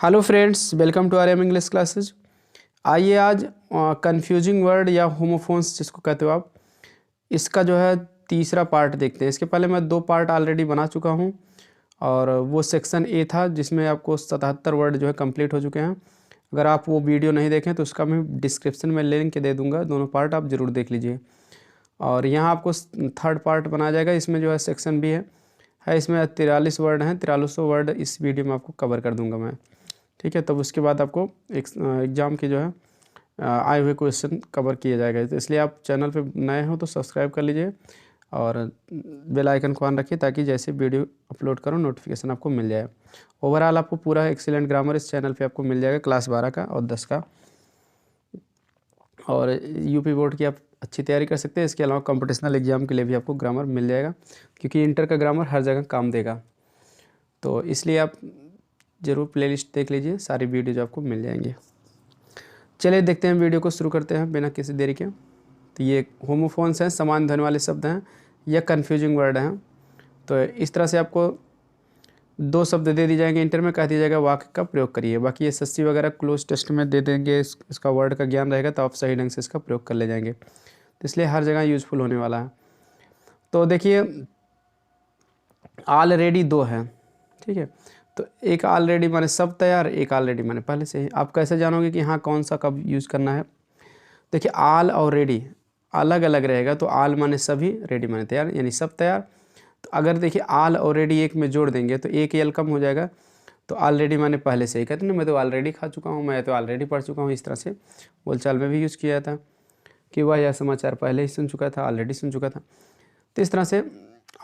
Hello friends, welcome to R M English classes. आइए आज confusing word या homophones जिसको कहते हो आप, इसका जो है तीसरा पार्ट देखते हैं। इसके पहले मैं 2 पार्ट ऑलरेडी बना चुका हूं और वो सेक्शन ए था जिसमें आपको 77 वर्ड जो है कंप्लीट हो चुके हैं। अगर आप वो वीडियो नहीं देखें तो उसका मैं डिस्क्रिप्शन में लिंक दे दूँगा, दोनों पार्ट आप ज़रूर देख लीजिए। और यहाँ आपको थर्ड पार्ट बनाया जाएगा, इसमें जो है सेक्शन बी है इसमें 43 वर्ड हैं। 4300 वर्ड इस वीडियो में आपको कवर कर दूँगा मैं, ठीक है। तब उसके बाद आपको एग्ज़ाम के जो है आए हुए क्वेश्चन कवर किया जाएगा। तो इसलिए आप चैनल पे नए हो तो सब्सक्राइब कर लीजिए और बेल आइकन को ऑन रखिए ताकि जैसे वीडियो अपलोड करो नोटिफिकेशन आपको मिल जाए। ओवरऑल आपको पूरा एक्सीलेंट ग्रामर इस चैनल पे आपको मिल जाएगा, क्लास 12 का और 10 का। और यूपी बोर्ड की आप अच्छी तैयारी कर सकते हैं। इसके अलावा कॉम्पिटिशनल एग्जाम के लिए भी आपको ग्रामर मिल जाएगा, क्योंकि इंटर का ग्रामर हर जगह काम देगा। तो इसलिए आप ज़रूर प्लेलिस्ट देख लीजिए, सारी वीडियो जो आपको मिल जाएंगे। चलिए देखते हैं, वीडियो को शुरू करते हैं बिना किसी देरी के। तो ये होमोफोन्स हैं, समान ध्वनि वाले शब्द हैं या कन्फ्यूजिंग वर्ड हैं। तो इस तरह से आपको 2 शब्द दे दिए जाएंगे, इंटर में कह दिया जाएगा वाक्य का प्रयोग करिए। बाकी ये एसएससी वगैरह क्लोज टेस्ट में दे देंगे, इसका वर्ड का ज्ञान रहेगा तो आप सही ढंग से इसका प्रयोग कर ले जाएंगे। तो इसलिए हर जगह यूज़फुल होने वाला है। तो देखिए ऑलरेडी 2 है, ठीक है। तो एक ऑलरेडी माने सब तैयार, एक ऑलरेडी माने पहले से ही। आप कैसे जानोगे कि हाँ कौन सा कब यूज़ करना है? देखिए ऑल और रेडी अलग अलग रहेगा। तो ऑल माने सभी, रेडी माने तैयार, यानी सब तैयार। तो अगर देखिए ऑल और रेडी एक में जोड़ देंगे तो एक एल कम हो जाएगा। तो ऑलरेडी माने पहले से ही, कहते ना मैं तो ऑलरेडी खा चुका हूँ, मैं तो ऑलरेडी पढ़ चुका हूँ। इस तरह से बोलचाल में भी यूज़ किया था कि वह यह समाचार पहले ही सुन चुका था, ऑलरेडी सुन चुका था। तो इस तरह से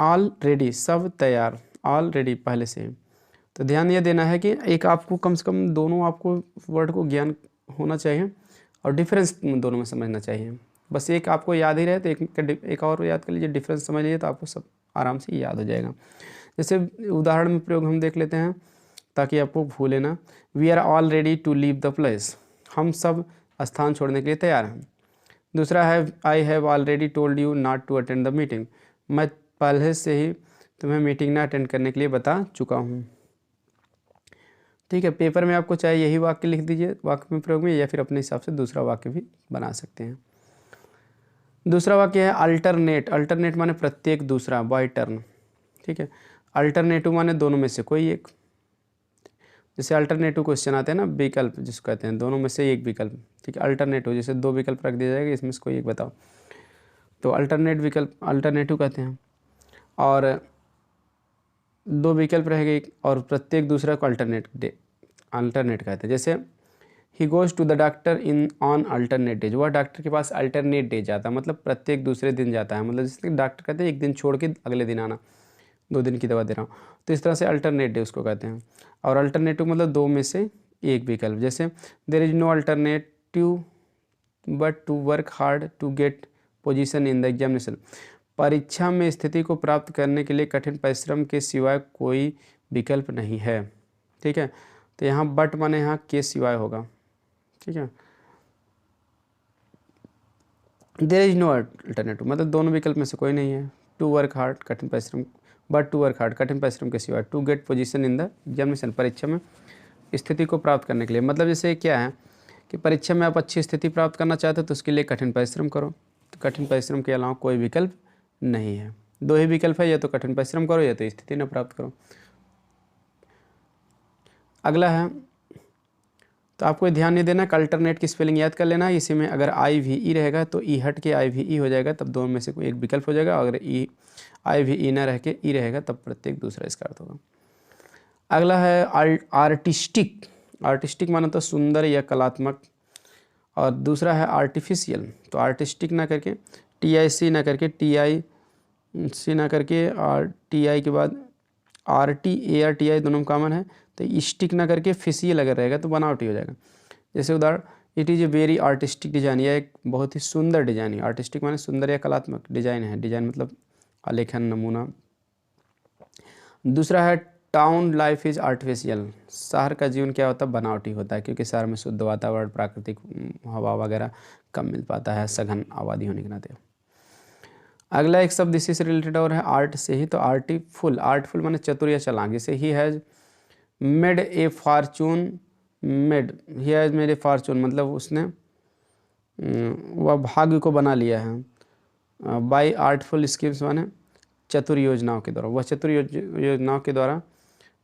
ऑलरेडी सब तैयार, ऑलरेडी पहले से ही। तो ध्यान ये देना है कि एक आपको कम से कम दोनों आपको वर्ड को ज्ञान होना चाहिए और डिफरेंस दोनों में समझना चाहिए। बस एक आपको याद ही रहे तो एक और याद कर लीजिए, डिफरेंस समझ लीजिए तो आपको सब आराम से याद हो जाएगा। जैसे उदाहरण में प्रयोग हम देख लेते हैं ताकि आपको भूले ना। We are all ready to leave the place, हम सब स्थान छोड़ने के लिए तैयार हैं। दूसरा है I have already told you not to attend the meeting, मैं पहले से ही तुम्हें मीटिंग ना अटेंड करने के लिए बता चुका हूँ, ठीक है। पेपर में आपको चाहे यही वाक्य लिख दीजिए वाक्य में प्रयोग में, या फिर अपने हिसाब से दूसरा वाक्य भी बना सकते हैं। दूसरा वाक्य है अल्टरनेट। अल्टरनेट माने प्रत्येक दूसरा, बाय टर्न, ठीक है। अल्टरनेटिव माने दोनों में से कोई एक। जैसे अल्टरनेटिव क्वेश्चन आते हैं ना, विकल्प जिसको कहते हैं, दोनों में से एक विकल्प, ठीक है। अल्टरनेटिव जैसे 2 विकल्प रख दिया जाएगा, इसमें से कोई एक बताओ, तो अल्टरनेट विकल्प अल्टरनेटिव कहते हैं। और 2 विकल्प रहेंगे और प्रत्येक दूसरा को अल्टरनेट कहते हैं। जैसे ही goes to the doctor in on alternate days, वह डॉक्टर के पास अल्टरनेट डे जाता है, मतलब प्रत्येक दूसरे दिन जाता है। मतलब जैसे डॉक्टर कहते हैं एक दिन छोड़ के अगले दिन आना, 2 दिन की दवा दे रहा हूँ, तो इस तरह से अल्टरनेट डे उसको कहते हैं। और अल्टरनेटिव मतलब 2 में से एक विकल्प। जैसे there is no alternative but to work hard to get position in the examination, परीक्षा में स्थिति को प्राप्त करने के लिए कठिन परिश्रम के सिवाय कोई विकल्प नहीं है, ठीक है। तो यहाँ बट माने यहाँ के सिवाय होगा, ठीक है। देयर इज नो अल्टरनेटिव मतलब दोनों विकल्प में से कोई नहीं है। टू वर्क हार्ड कठिन परिश्रम, बट टू वर्क हार्ड कठिन परिश्रम के सिवाय, to get position in the examination परीक्षा में स्थिति को प्राप्त करने के लिए। मतलब जैसे क्या है कि परीक्षा में आप अच्छी स्थिति प्राप्त करना चाहते हो तो उसके लिए कठिन परिश्रम करो। तो कठिन परिश्रम के अलावा कोई विकल्प नहीं है, 2 ही विकल्प है, या तो कठिन परिश्रम करो या तो स्थिति न प्राप्त करो। अगला है, तो आपको ध्यान नहीं देना, अल्टरनेट की स्पेलिंग याद कर लेना। इसी में अगर आई वी ई रहेगा तो ई हट के आई वी ई हो जाएगा, तब दोनों में से कोई एक विकल्प हो जाएगा। अगर ई आई वी ई ना रह के ई रहेगा तब प्रत्येक दूसरा इसका अर्थ होगा। अगला है आर्टिस्टिक। आर्टिस्टिक माना तो सुंदर या कलात्मक। और दूसरा है आर्टिफिशियल, तो आर्टिस्टिक ना करके टी आई सी ना करके टी आई सी ना करके और टी आई के बाद R T A R T I दोनों कॉमन है, तो स्टिक ना करके फिशियल अगर रहेगा तो बनावटी हो जाएगा। जैसे उदाहरण, it is a very artistic design, यह एक बहुत ही सुंदर डिज़ाइन है। आर्टिस्टिक माने सुंदर या कलात्मक डिज़ाइन है, डिज़ाइन मतलब आलेखन नमूना। दूसरा है टाउन लाइफ इज़ आर्टिफिशियल, शहर का जीवन क्या होता है, बनावटी होता है, क्योंकि शहर में शुद्ध वातावरण प्राकृतिक हवा वगैरह कम मिल पाता है सघन आबादी होने के नाते। अगला एक शब्द इसी से रिलेटेड और है आर्ट से ही, तो आर्टिफुल। आर्टफुल माने चतुर या चालाक। जैसे he has made a Fortune made he has made a Fortune, मतलब उसने वह भाग्य को बना लिया है। बाई आर्टफुल स्कीम्स माने चतुर योजनाओं के द्वारा, वह चतुर योजनाओं के द्वारा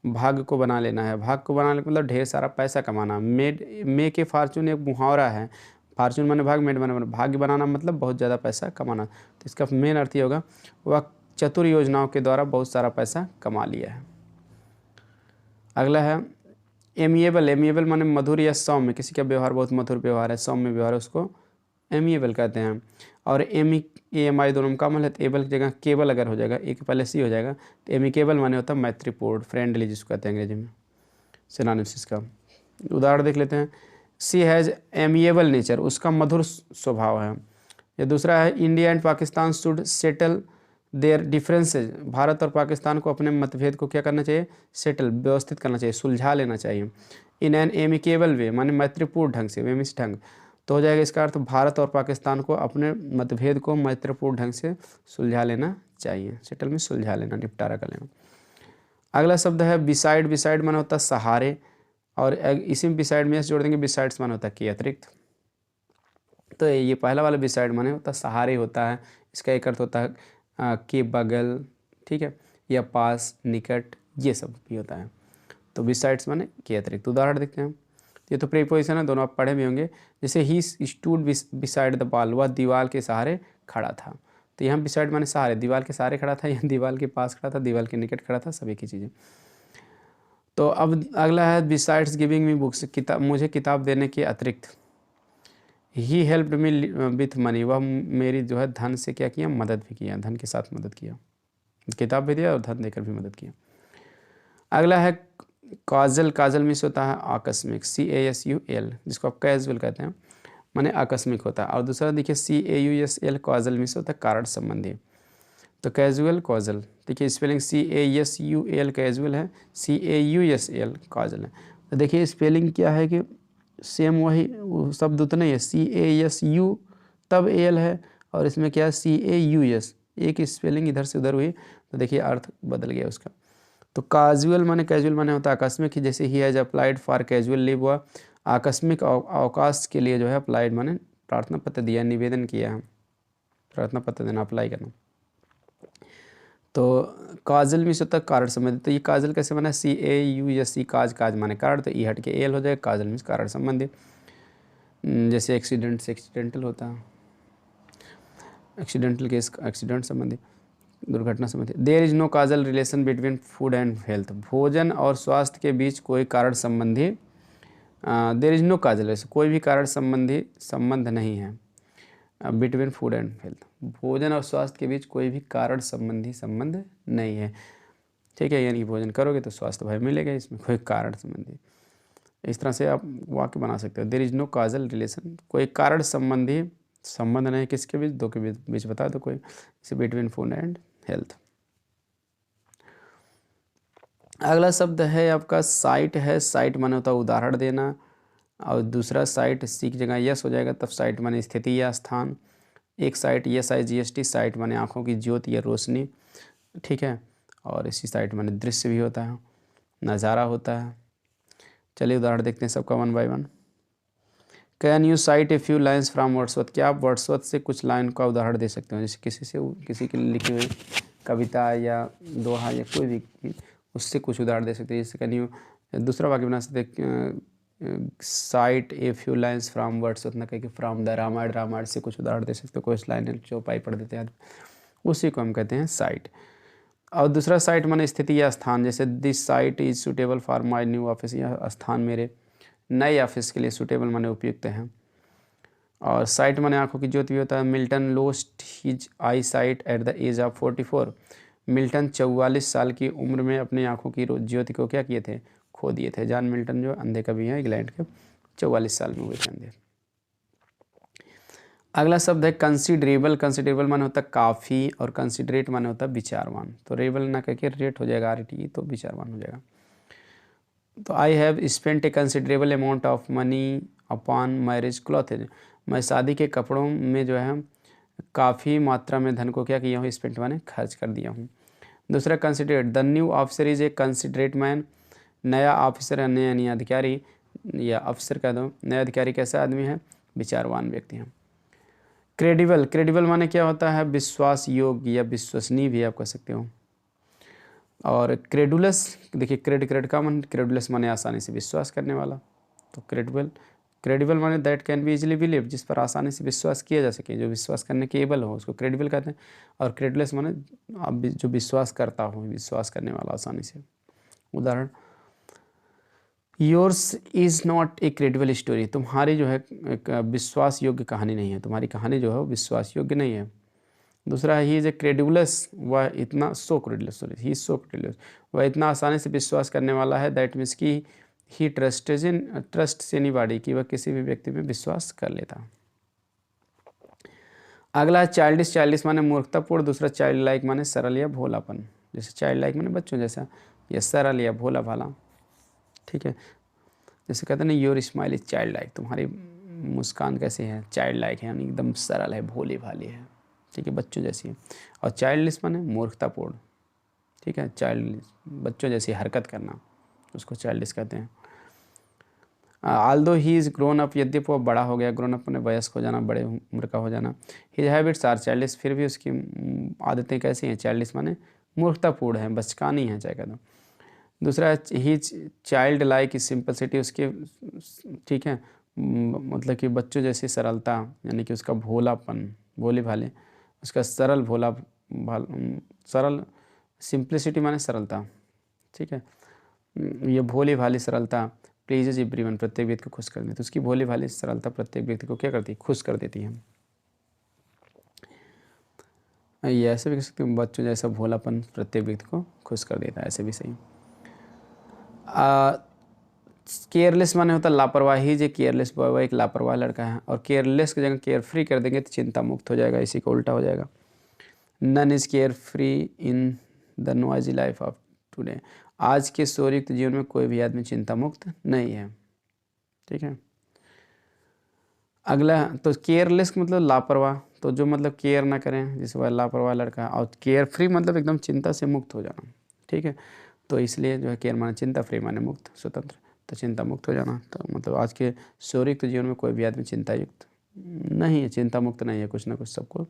भाग्य को बना लेना है। भाग्य को बनाने का मतलब ढेर सारा पैसा कमाना। मेक ए फॉर्चून एक मुहावरा है। फॉर्चून माने भाग्य, मेड माने भाग्य बनाना, मतलब बहुत ज़्यादा पैसा कमाना। तो इसका मेन अर्थ ये होगा वह चतुर योजनाओं के द्वारा बहुत सारा पैसा कमा लिया है। अगला है एमिएबल। एमिएबल माने मधुर या सौम्य, किसी का व्यवहार बहुत मधुर व्यवहार है, सौम्य व्यवहार है, उसको एमिएबल कहते हैं। और EMI दोनों में कॉमन है, तो एबल की जगह केबल अगर हो जाएगा, एक पहले सी हो जाएगा, तो एमिकेबल माने होता है मैत्रीपूर्ण, फ्रेंडली जिसको कहते हैं अंग्रेजी में, सिनोनिम्स इसका। उदाहरण देख लेते हैं। सी हैज़ एमिएबल नेचर, उसका मधुर स्वभाव है। ये दूसरा है India and Pakistan should settle their differences. Bharat और पाकिस्तान को अपने मतभेद को क्या करना चाहिए, सेटल, व्यवस्थित करना चाहिए, सुलझा लेना चाहिए। इन एन एमिकेबल वे माने मैत्रीपूर्ण ढंग से, वे मीन्स ढंग, तो हो जाएगा इसका अर्थ भारत और पाकिस्तान को अपने मतभेद को मैत्रीपूर्ण ढंग से सुलझा लेना चाहिए। सेटल में सुलझा लेना, निपटारा कर लेना। अगला शब्द है बिसाइड। बिसाइड माना होता है सहारे, और इसी में बिसाइड में जोड़ देंगे, बिसाइड्स माना होता है के अतिरिक्त। तो ये पहला वाला बिसाइड माने होता है सहारे होता है, इसका एक अर्थ होता है के बगल, ठीक है, या पास, निकट, ये सब भी होता है। तो बिसाइड्स माने के अतिरिक्त। उदाहरण देखते हैं। ये तो प्रीपोजिशन है, दोनों आप पढ़े भी होंगे। जैसे he stood beside the wall, वह दीवार के सहारे खड़ा था। तो यहाँ बिसाइड माने सहारे, दीवार के सहारे खड़ा था, यहाँ दीवार के पास खड़ा था, दीवार के निकट खड़ा था, सभी की चीज़ें। तो अब अगला है बिसाइड्स गिविंग मी बुक्स, किताब, मुझे किताब देने के अतिरिक्त। He helped me with money, वह मेरी जो है धन से क्या किया, मदद भी किया, धन के साथ मदद किया, किताब भी दिया और धन देकर भी मदद किया। अगला है काजल। काजल मीन्स होता है आकस्मिक, CASUL, जिसको आप कैजुअल कहते हैं, माने आकस्मिक होता है। और दूसरा देखिए CAUSL, काजल मीन्स होता है कारण संबंधी। तो कैजुअल काजल, देखिए स्पेलिंग CASUL कैजुअल है, CAUSL काजल है। तो देखिए स्पेलिंग क्या है कि सेम वही शब्द उतना ही है, CASU तब AL है, और इसमें क्या है CAUS, एक स्पेलिंग इधर से उधर हुई, तो देखिए अर्थ बदल गया उसका। तो काजुअल माने, कैजुअल माने होता है आकस्मिक, जैसे he has applied for casual leave, हुआ आकस्मिक अवकाश के लिए जो है अप्लाइड माने प्रार्थना पत्र दिया, निवेदन किया है, प्रार्थना पत्र देना, अप्लाई करना। तो काजल मीन्स होता है कारण संबंधी। तो ये काजल कैसे बना, CAUSE, काज, काज माने कारण, तो ई हट के एल हो जाएगा, काजल मीन्स कारण संबंधी। जैसे एक्सीडेंट से एक्सीडेंटल होता है, एक्सीडेंटल केस, एक्सीडेंट संबंधी, दुर्घटना संबंधी। There is no causal relation between food and health, भोजन और स्वास्थ्य के बीच कोई कारण संबंधी, देयर इज नो काजल, कोई भी कारण संबंधी संबंध नहीं है, बिटवीन फूड एंड हेल्थ, भोजन और स्वास्थ्य के बीच कोई भी कारण संबंधी संबंध नहीं है, ठीक है। यानी कि भोजन करोगे तो स्वास्थ्य भाई मिलेगा, इसमें कोई कारण संबंधी। इस तरह से आप वाक्य बना सकते हो, there is no causal relation, कोई कारण संबंधी संबंध नहीं, किसके बीच, दो के बीच बता दो कोई, जैसे बिटवीन फूड एंड हेल्थ। अगला शब्द है आपका साइट है। साइट माने होता है उदाहरण देना, और दूसरा साइट, सी की जगह यस हो जाएगा, तब साइट माने स्थिति या स्थान। एक साइट SIGHT, साइट माने आँखों की ज्योति या रोशनी, ठीक है। और इसी साइट माने दृश्य भी होता है, नज़ारा होता है। चलिए उदाहरण देखते हैं सबका one by one. Can you site a few lines from Wordsworth, क्या आप वर्ड्सवर्थ से कुछ लाइन का उदाहरण दे सकते हो, जैसे किसी की लिखी हुई कविता या दोहा या कोई भी, उससे कुछ उदाहरण दे सकते हैं। जैसे कैन यू, दूसरा वाक्य बना सकते site a few lines from Wordsworth, ना कह के फ्राम द रामायण, रामायण से कुछ उदाहरण दे सकते हो, कुछ लाइन चौपाई पढ़ देते हैं, उसी को हम कहते हैं साइट। और दूसरा साइट माने स्थिति या स्थान, जैसे this site is suitable for my new office, यह स्थान मेरे नए ऑफिस के लिए सूटेबल माने उपयुक्त हैं। और साइट माने आंखों की ज्योति भी होता है। Milton lost his eyesight at the age of 44, Milton 44 साल की उम्र में अपनी आंखों की ज्योति को क्या किए थे, खो दिए थे। जॉन मिल्टन जो अंधे कवि हैं इंग्लैंड के, 44 साल में हुए थे अंधे। अगला शब्द है कंसिडरेबल। कंसिडरेबल माने होता है काफ़ी, और कंसिडरेट माने होता है विचारवान। तो रेबल ना करके रेट हो जाएगा, RT, तो विचारवान हो जाएगा। तो I have spent A considerable amount of money upon marriage clothes, मैं शादी के कपड़ों में जो है काफ़ी मात्रा में धन को क्या किया हूँ, स्पेंट माने खर्च कर दिया हूँ। दूसरा considerate, the new officer is a considerate man, नया ऑफिसर यानी अधिकारी या अफसर कह दो। नए अधिकारी कैसा आदमी है? विचारवान व्यक्ति है। क्रेडिबल, क्रेडिबल माने क्या होता है? विश्वास योग्य या विश्वसनीय भी आप कह सकते हो। और क्रेडुलस, देखिए क्रेड का मन, क्रेडुलस माने आसानी से विश्वास करने वाला। तो क्रेडिबल, क्रेडिबल माने that can be easily believe, जिस पर आसानी से विश्वास किया जा सके, जो विश्वास करने के एबल हो उसको क्रेडिबल कहते हैं। और क्रेडुलस माने अब जो विश्वास करता हो, विश्वास करने वाला आसानी से। उदाहरण, yours is not A credible story, तुम्हारी जो है एक विश्वास योग्य कहानी नहीं है, तुम्हारी कहानी जो है वो विश्वास योग्य नहीं है। दूसरा है ही इज़ ए क्रेडिबलस, वह इतना सो क्रेडिबलस, सॉरी ही सो क्रेडिबलस, वह इतना आसानी से विश्वास करने वाला है। दैट मीन्स कि ही ट्रस्ट एनीबॉडी, कि वह किसी भी व्यक्ति में विश्वास कर लेता। अगला है चाइल्डिश, चाइल्डिश माने मूर्खतापूर्ण। दूसरा चाइल्ड लाइक माने सरल या भोलापन, जैसे चाइल्ड लाइक माने बच्चों जैसा, या सरल या भोला भाला। ठीक है, जैसे कहते हैं ना your smile is child like, तुम्हारी मुस्कान कैसी है? चाइल्ड लाइक है, यानी एकदम सरल है, भोली भाली है। ठीक है, बच्चों जैसी है। और चाइल्डिश माने मूर्खतापूर्ण। ठीक है, चाइल्ड बच्चों जैसी हरकत करना, उसको चाइल्डिश कहते हैं। Aldous he is grown up, यद्यपि वो बड़ा हो गया, ग्रोन अप ने वयस्क हो जाना, बड़े उम्र का हो जाना। हिज हैबिट्स आर चाइल्डिश, फिर भी उसकी आदतें कैसी हैं? चाइल्डिश माने मूर्खतापूर्ण है, बचकानी है, चाहे कह दो। दूसरा है ही चाइल्ड लाइक सिंपलिसिटी, उसके ठीक है मतलब कि बच्चों जैसी सरलता, यानी कि उसका भोलापन, भोले भाले, उसका सरल भोला सरल, सिंपलिसिटी माने सरलता। ठीक है, ये भोली भाली सरलता प्लीजेज एवरीवन, प्रत्येक व्यक्ति को खुश कर देती है। तो उसकी भोली भाली सरलता प्रत्येक व्यक्ति को क्या करती है? खुश कर देती है। ये ऐसे भी कह सकते हैं, बच्चों जैसा भोलापन प्रत्येक व्यक्ति को खुश कर देता है, ऐसे भी सही। केयरलेस माने होता है लापरवाही, जो केयरलेस बॉय वह एक लापरवाह लड़का है। और केयरलेस की जगह केयर फ्री कर देंगे तो चिंता मुक्त हो जाएगा, इसी को उल्टा हो जाएगा। None is carefree in the noisy life of today, आज के शोरयुक्त जीवन में कोई भी आदमी चिंता मुक्त नहीं है। ठीक है, अगला तो केयरलेस मतलब लापरवाह, तो जो मतलब केयर ना करें, जिस वह लापरवाह लड़का है। और केयर फ्री मतलब एकदम चिंता से मुक्त हो जाना। ठीक है, तो इसलिए जो है केयर माने चिंता, फ्री माने मुक्त, स्वतंत्र, तो चिंता मुक्त हो जाना। तो मतलब आज के शोरयुक्त जीवन में कोई भी आदमी चिंता युक्त नहीं है, चिंता मुक्त नहीं है, कुछ ना कुछ सबको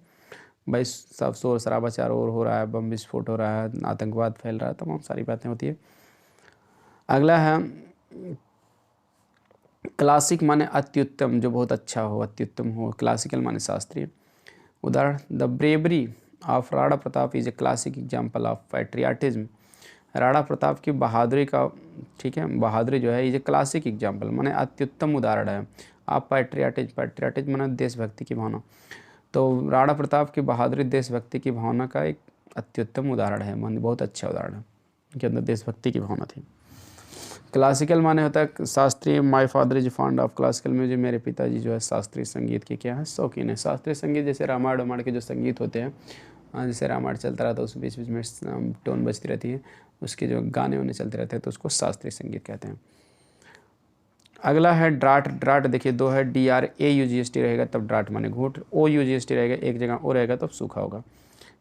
भाई, सब शोर शराबा चारों ओर हो रहा है, बम विस्फोट हो रहा है, आतंकवाद फैल रहा है, तमाम सारी बातें होती है। अगला है क्लासिक माने अत्युत्तम, जो बहुत अच्छा हो, अत्युत्तम हो। क्लासिकल माने शास्त्रीय। उदाहरण, the bravery of Rana Pratap is a classic example of patriotism, Rana Pratap की बहादुरी का, ठीक है, बहादुरी जो है, ये क्लासिक एग्जाम्पल माने अत्युत्तम उदाहरण है। आप पैट्रियाटिज्म, पैट्रियाटिज्म माने देशभक्ति की भावना, तो राणा प्रताप की बहादुरी देशभक्ति की भावना का एक अत्युत्तम उदाहरण है, माने बहुत अच्छा उदाहरण है, उनके अंदर देशभक्ति की भावना थी। क्लासिकल माने होता है शास्त्रीय, my father is fond of classical music, मेरे पिताजी जो है शास्त्रीय संगीत के क्या है? शौकीन है। शास्त्रीय संगीत जैसे रामायण वामायण के जो संगीत होते हैं, जैसे रामायण चलता रहता है उस बीच बीच में टोन बजती रहती है, उसके जो गाने वाने चलते रहते हैं, तो उसको शास्त्रीय संगीत कहते हैं। अगला है ड्राट, ड्राट देखिए दो है, DRAUGST रहेगा तब ड्राट माने घूंट, OUGST रहेगा एक जगह ओ रहेगा तब सूखा होगा।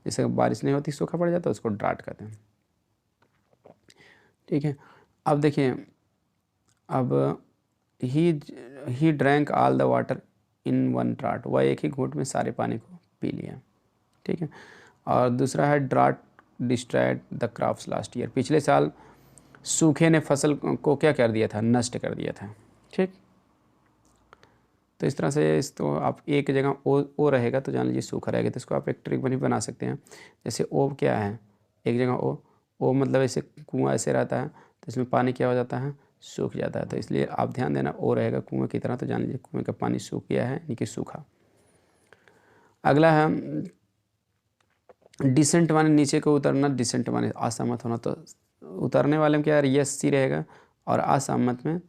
जैसे बारिश नहीं होती सूखा पड़ जाता है, उसको ड्राट कहते हैं। ठीक है, अब देखिए, अब he drank all the water in one drought, वह एक ही घूंट में सारे पानी को पी लिया। ठीक है, और दूसरा है drought destroyed the crops last year, पिछले साल सूखे ने फसल को क्या कर दिया था? नष्ट कर दिया था। ठीक, तो इस तरह से इसको आप एक जगह ओ रहेगा तो जान लीजिए सूखा रहेगा, तो इसको आप एक ट्रिक बनी बना सकते हैं। जैसे ओ क्या है? एक जगह ओ मतलब ऐसे कुआं ऐसे रहता है, तो इसमें पानी क्या हो जाता है? सूख जाता है। तो इसलिए आप ध्यान देना, ओ रहेगा कुएं की तरह, तो जान लीजिए कुएं का पानी सूख गया है, यानी कि सूखा। अगला है डिसेंट माने नीचे को उतरना, डिसेंट माने असहमत होना, तो उतरने वाले में क्या है? यस सी रहेगा, और असहमत में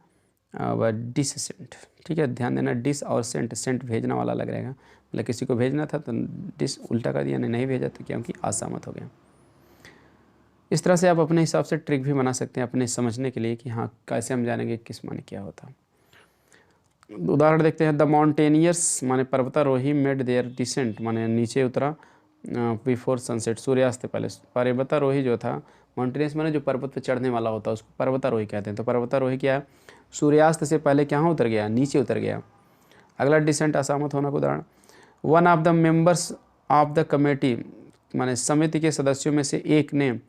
वह डिससेंट। ठीक है, ध्यान देना, डिस और सेंट, सेंट भेजना वाला अलग रहेगा, मतलब किसी को भेजना था तो डिस उल्टा कर दिया, नहीं भेजा तो क्योंकि असहमत हो गया। इस तरह से आप अपने हिसाब से ट्रिक भी बना सकते हैं अपने समझने के लिए कि हाँ कैसे हम जानेंगे किस माने क्या होता। उदाहरण देखते हैं, द माउंटेनियर्स माने पर्वतारोही मेड देयर डिसेंट माने नीचे उतरा बिफोर सनसेट, सूर्यास्त से पहले। पर्वतारोही जो था, माउंटेनियर्स माने जो पर्वत पर चढ़ने वाला होता है उसको पर्वतारोही कहते हैं। तो पर्वतारोही क्या है? सूर्यास्त से पहले कहाँ उतर गया, नीचे उतर गया। अगला डिसेंट असहमत होना का उदाहरण, one of the members of the committee माने समिति के सदस्यों में से एक ने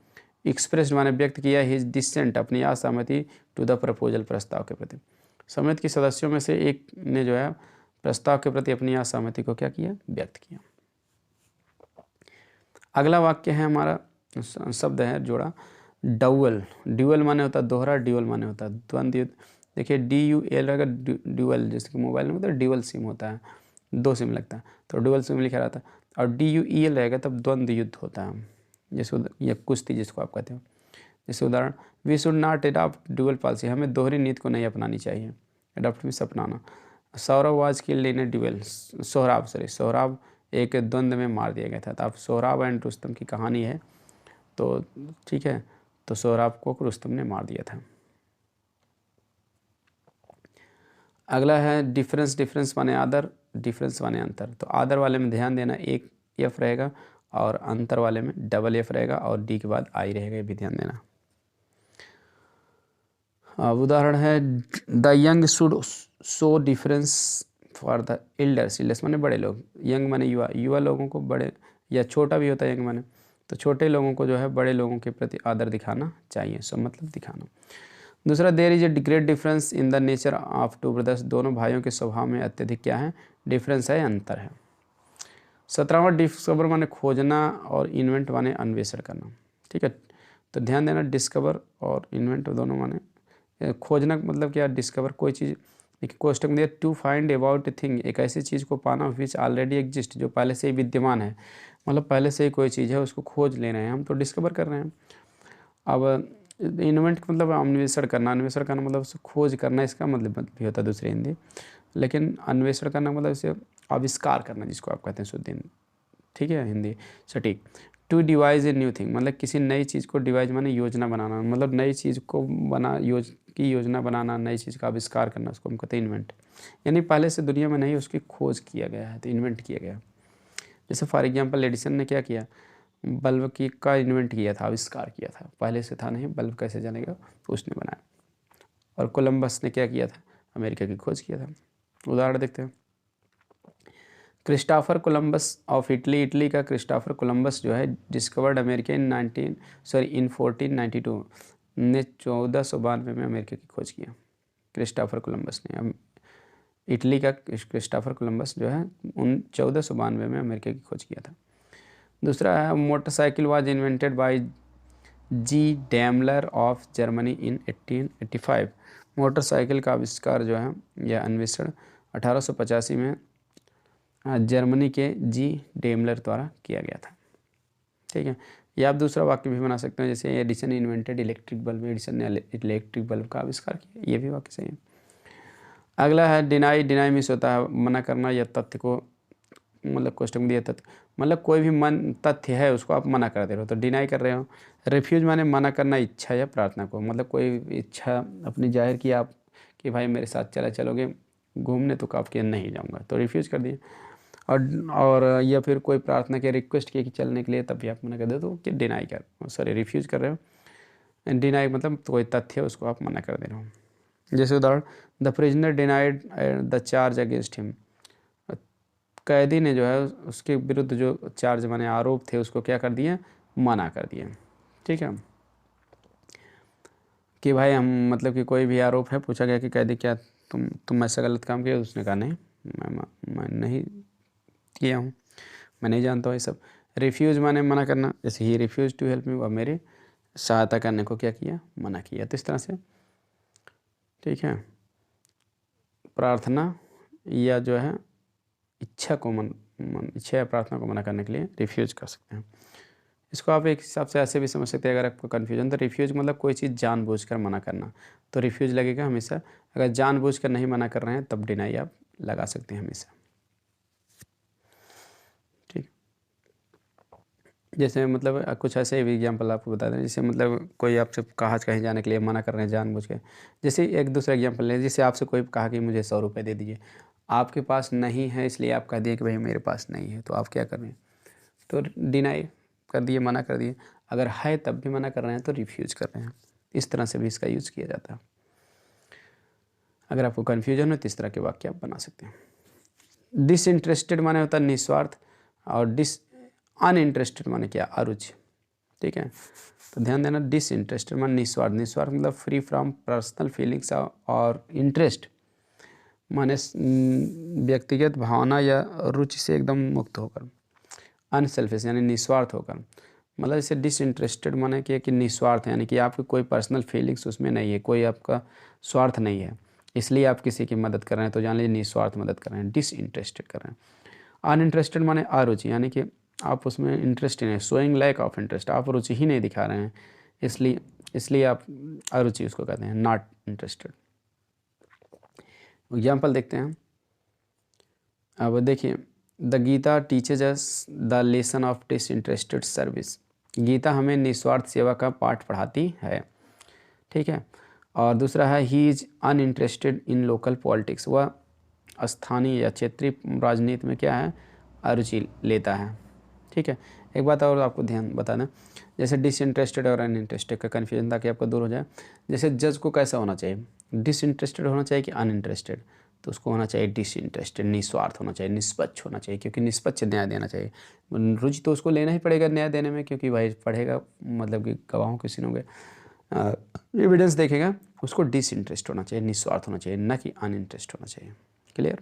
एक्सप्रेस माने व्यक्त किया हिज डिसेंट अपनी असहमति टू द प्रपोजल प्रस्ताव के प्रति। समिति के सदस्यों में से एक ने जो है प्रस्ताव के प्रति अपनी असहमति को क्या किया, व्यक्त किया। अगला वाक्य है हमारा शब्द है जोड़ा डुअल। ड्यूअल माने होता है दोहरा, ड्यूअल माने होता है द्वंद्व युद्ध। देखिए DUL रहेगा ड्यूअल, जैसे कि मोबाइल में होता है ड्यूअल सिम होता है, 2 सिम लगता है तो ड्यूअल सिम लिखा रहता है। और DUEL रहेगा तब द्वंद्व युद्ध होता है, जैसे ये कुश्ती जिसको आप कहते हो। जैसे उदाहरण, we should not adopt dual policy, हमें दोहरी नीति को नहीं अपनानी चाहिए। एडॉप्ट मीन्स अपनाना। Saurabh was killed in A dual, Sohrab एक द्वंद्व में मार दिया गया था। तो आप सोहराब एंड रुस्तम की कहानी है, तो ठीक है, तो सोहराब को रुस्तम ने मार दिया था। अगला है डिफरेंस माने आदर, डिफरेंस माने अंतर। तो आदर वाले में ध्यान देना, एक F रहेगा और अंतर वाले में डबल F रहेगा और D के बाद I रहेगा, ये भी ध्यान देना। अब उदाहरण है the young should show difference for the elders. Elders माने बड़े लोग, यंग माने युवा, युवा लोगों को बड़े या छोटा भी होता है यंग माने, तो छोटे लोगों को जो है बड़े लोगों के प्रति आदर दिखाना चाहिए, सब मतलब दिखाना। दूसरा, there is a great difference in the nature of two brothers, दोनों भाइयों के स्वभाव में अत्यधिक क्या है, डिफरेंस है, अंतर है। 17वां डिस्कवर माने खोजना और इन्वेंट माने अन्वेषण करना। ठीक है, तो ध्यान देना डिस्कवर और इन्वेंट दोनों माने खोजना मतलब क्या, डिस्कवर कोई चीज़। देखिए क्वेश्चन में to find about a thing, एक ऐसी चीज़ को पाना विच ऑलरेडी एग्जिस्ट, जो पहले से ही विद्यमान है, मतलब पहले से ही कोई चीज़ है उसको खोज ले रहे हैं हम, तो डिस्कवर कर रहे हैं। अब इन्वेंट मतलब अन्वेषण करना मतलब उसको खोज करना, इसका मतलब भी होता है दूसरी हिंदी, लेकिन अन्वेषण करना मतलब इसे आविष्कार करना, जिसको आप कहते हैं शुद्ध हिंदी, ठीक है, हिंदी सटीक। To devise a new thing मतलब किसी नई चीज़ को, डिवाइज माने योजना बनाना, मतलब नई चीज़ को योजना बनाना, नई चीज़ का आविष्कार करना, उसको हम कहते हैं इन्वेंट। यानी पहले से दुनिया में नहीं, उसकी खोज किया गया है, तो इन्वेंट किया गया। जैसे फॉर एग्जाम्पल एडिसन ने क्या किया, बल्ब की का इन्वेंट किया था, आविष्कार किया था, पहले से था नहीं, बल्ब कैसे जलेगा तो उसने बनाया। और कोलंबस ने क्या किया था, अमेरिका की खोज किया था। उदाहरण देखते हैं, Christopher Columbus of Italy, Italy का क्रिस्टोफर कोलंबस जो है डिस्कवर्ड अमेरिका इन 1492 ने 1492 में अमेरिका की खोज किया। क्रिस्टोफर कोलंबस ने, अब इटली का क्रिस्टोफर कोलंबस जो है 1492 में अमेरिका की खोज किया था। दूसरा है motorcycle was invented by G Daimler of Germany in 1885। Motorcycle का आविष्कार जो है यह अन्वेषण 1885 में जर्मनी के G डैमलर द्वारा किया गया था। ठीक है, या आप दूसरा वाक्य भी बना सकते हैं, जैसे Edison invented electric bulb, Edison ने इलेक्ट्रिक बल्ब का आविष्कार किया, ये भी वाक्य सही है। अगला है डिनाई मिस होता है मना करना या तथ्य को, मतलब क्वेश्चन में दिया तथ्य, मतलब कोई भी तथ्य है उसको आप मना कर दे रहे हो तो डिनाई कर रहे हो। रिफ्यूज माने मना करना इच्छा या प्रार्थना को, मतलब कोई इच्छा अपनी जाहिर की आप कि भाई मेरे साथ चलोगे घूमने, तो आप किया नहीं जाऊंगा, तो रिफ्यूज़ कर दिए। और या फिर कोई प्रार्थना की रिक्वेस्ट की कि चलने के लिए, तब भी आप मना कर दो तो कि डिनाई रिफ्यूज़ कर रहे हो। डिनाई मतलब तो कोई तथ्य है उसको आप मना कर दे रहे हो। जैसे उदाहरण, the prisoner denied the charge against him, कैदी ने जो है उसके विरुद्ध जो चार्ज माने आरोप थे उसको क्या कर दिए, मना कर दिए। ठीक है, कि भाई हम मतलब कि कोई भी आरोप है, पूछा गया कि कैदी क्या तुम ऐसा गलत काम किया, उसने कहा नहीं, मैं नहीं किया हूँ, मैं नहीं जानता हूँ ये सब। रिफ्यूज़ माने मना करना, जैसे ही रिफ्यूज़ टू हेल्प मी, वह मेरे सहायता करने को क्या किया, मना किया, तो इस तरह से। ठीक है, प्रार्थना या जो है इच्छा या प्रार्थना को मना करने के लिए रिफ्यूज़ कर सकते हैं। इसको आप एक हिसाब से ऐसे भी समझ सकते हैं, अगर आपको कन्फ्यूजन, तो रिफ्यूज़ मतलब कोई चीज़ जानबूझकर मना करना, तो रिफ्यूज़ लगेगा हमेशा। अगर जानबूझकर नहीं मना कर रहे हैं तब डिनाई आप लगा सकते हैं हमेशा। ठीक, जैसे मतलब कुछ ऐसे भी एग्जाम्पल आपको बता दें, जैसे मतलब कोई आपसे कहा कहीं जाने के लिए मना कर रहे हैं जानबूझ के। जैसे एक दूसरा एग्जाम्पल लें, जैसे आपसे कोई कहा कि मुझे 100 रुपये दे दीजिए, आपके पास नहीं है इसलिए आप कह दिए कि भाई मेरे पास नहीं है, तो आप क्या कर रहे हैं, तो डिनाई कर दिए, मना कर दिए। अगर है तब भी मना कर रहे हैं तो रिफ्यूज़ कर रहे हैं। इस तरह से भी इसका यूज़ किया जाता है। अगर आपको कन्फ्यूजन हो तो इस तरह के वाक्य आप बना सकते हैं। डिसइंटरेस्टेड माने होता है निस्वार्थ, और अनइंटरेस्टेड माने क्या, अरुचि। ठीक है, तो ध्यान देना, डिसइंटरेस्टेड माने निस्वार्थ, निस्वार्थ मतलब फ्री फ्रॉम पर्सनल फीलिंग्स और इंटरेस्ट माने व्यक्तिगत भावना या रुचि से एकदम मुक्त होकर, अनसेल्फिश यानी निस्वार्थ होकर। मतलब जैसे डिसइंटरेस्टेड माने कि निस्वार्थ, यानी कि आपकी कोई पर्सनल फीलिंग्स उसमें नहीं है, कोई आपका स्वार्थ नहीं है, इसलिए आप किसी की मदद कर रहे हैं, तो जान लीजिए निस्वार्थ मदद कर रहे हैं, डिसइंटरेस्टेड कर रहे हैं। अनइंटरेस्टेड माने अरुचि, यानी कि आप उसमें इंटरेस्ट ही नहीं, शोइंग लैक ऑफ इंटरेस्ट, आप रुचि ही नहीं दिखा रहे हैं, इसलिए आप अरुचि उसको कहते हैं, नॉट इंटरेस्टेड। एग्जाम्पल देखते हैं। अब देखिए, the Gita teaches us the lesson of disinterested service, Gita हमें निस्वार्थ सेवा का पाठ पढ़ाती है। ठीक है, और दूसरा है he is uninterested in local politics, वह स्थानीय या क्षेत्रीय राजनीति में क्या है, अरुचि लेता है। ठीक है, एक बात और आपको ध्यान बता दें, जैसे डिसइंटरेस्टेड और अनइंटरेस्टेड का कन्फ्यूजन ताकि आपको दूर हो जाए। जैसे जज को कैसा होना चाहिए, डिसइंटरेस्टेड होना चाहिए कि अनइंटरेस्टेड, तो उसको होना चाहिए डिसइंटरेस्टेड, निस्वार्थ होना चाहिए, निष्पक्ष होना चाहिए, क्योंकि निष्पक्ष न्याय देना चाहिए। रुचि तो उसको लेना ही पड़ेगा न्याय देने में, क्योंकि भाई पढ़ेगा, मतलब कि गवाहों के सुनोगे, एविडेंस देखेगा, उसको डिसइंटरेस्ट होना चाहिए, निस्वार्थ होना चाहिए, न कि अनइंटरेस्ट होना चाहिए। क्लियर।